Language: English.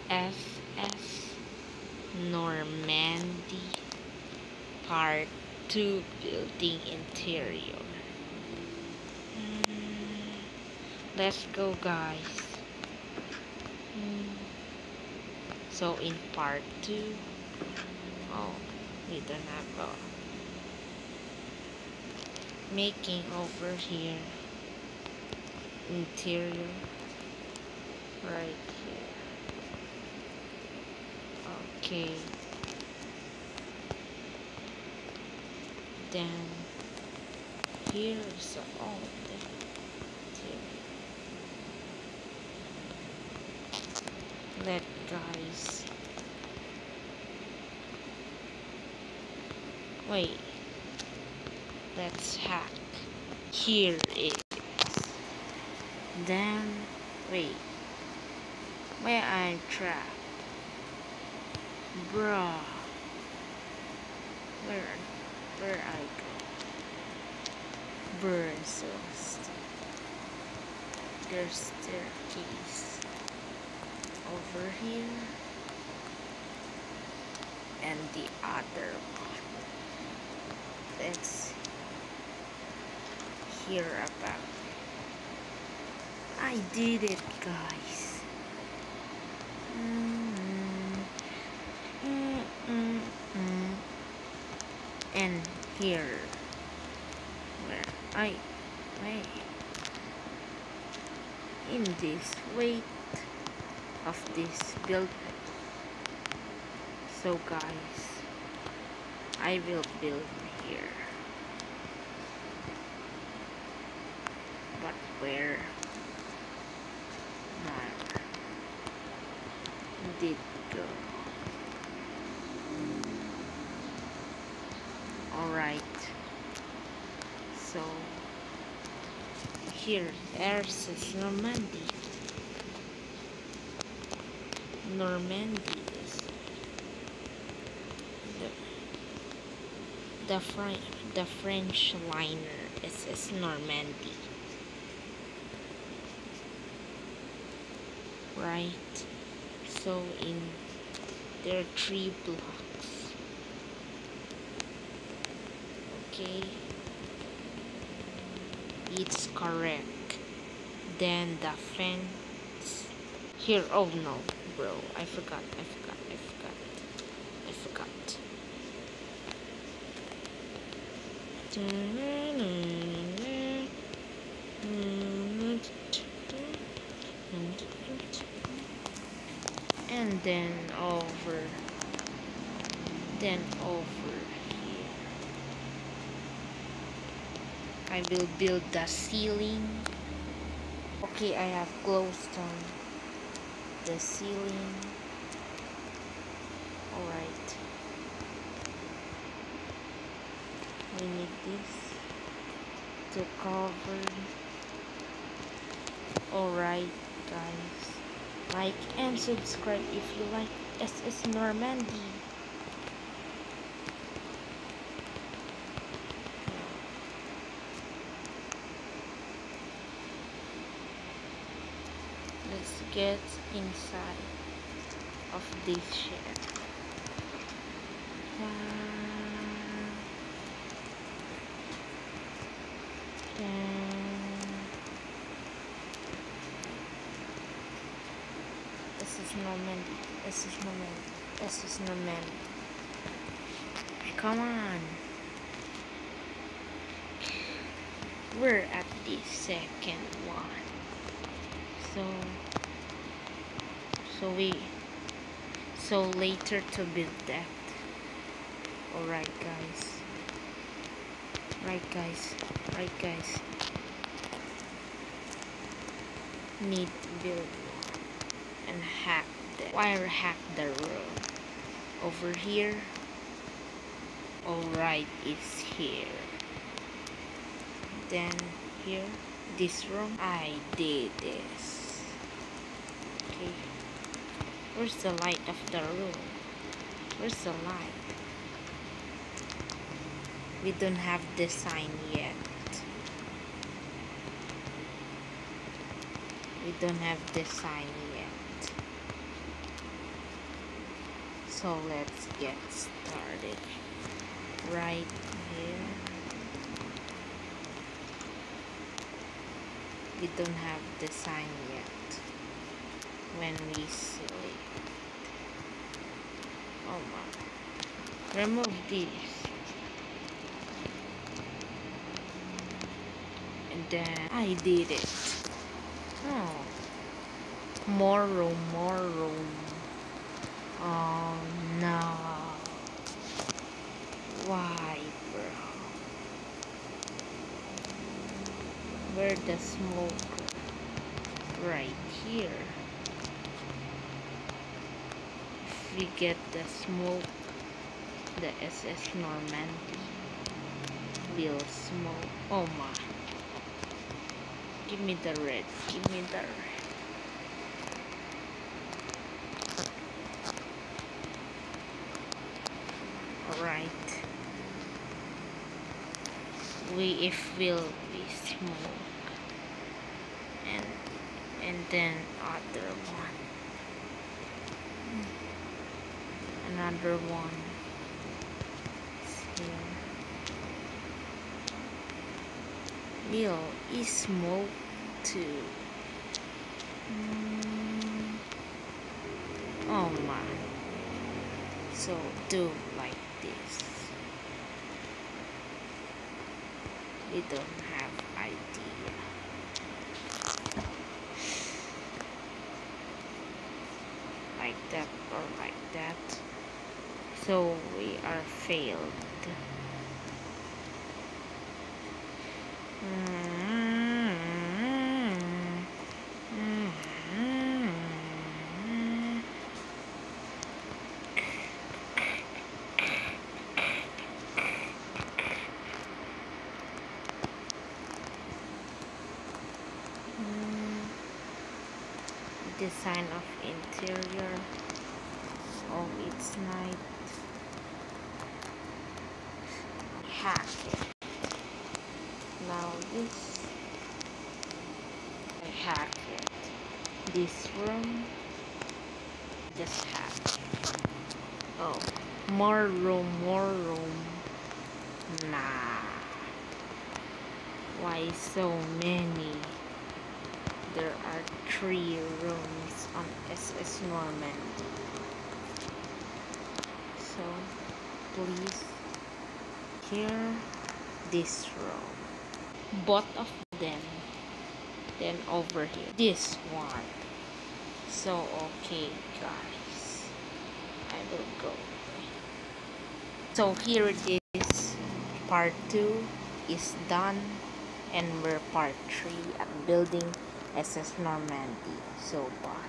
SS Normandy Part 2 Building Interior. Let's go, guys. So in part 2, oh, we don't have making over here, interior, right here. Okay. Then here's all the interior. Let guys. Wait. Let's hack. Here it is. Then wait. Where I'm trapped. Bruh. Where I go? Brussels. There's staircase over here. And the other one. Let's hear about it. I did it, guys. And here, where I wait in this weight of this building. So guys, I will build here, but where my did go? Alright, so here there's Normandy. Normandy is the French liner is Normandy, right? So in there are 3 blocks. Okay, it's correct. Then the fence here. Oh no, bro, I forgot. And then over here I will build the ceiling. Okay, I have glowstone the ceiling. Alright, we need this to cover. Alright guys, like and subscribe if you like SS Normandy. Let's get inside of this shed. This is Normandy. Come on. We're at the second one. So later to build that. Alright guys. Right guys. Need to build and hack the wire, hack the room over here. Alright, it's here. Then here, this room, I did this. Okay, where's the light of the room? Where's the light? We don't have design yet. We don't have design yet. So let's get started right here. We don't have the sign yet when we select. Oh my. Remove this. And then I did it. Oh. More room, more room. Oh no. Why, bro? Where the smoke? Right here. If we get the smoke, the SS Normandy will smoke. Oh my. Give me the red. Give me the red. Alright. If will be smoke. And then other one. Another one is here. Will is smoke too. Oh my. So do like this. We don't have idea. Like that or like that. So we are failed. Design of interior. Oh, it's night. Hack it. Now this, I hack it. This room, just hack it. Oh, more room, more room. Nah. Why so many? There are 3 rooms on SS Normandy. So please here this room. Both of them. Then over here. This one. So okay guys. I will go. So here it is. Part 2 is done. And we're part 3 at building SS Normandy. So bye.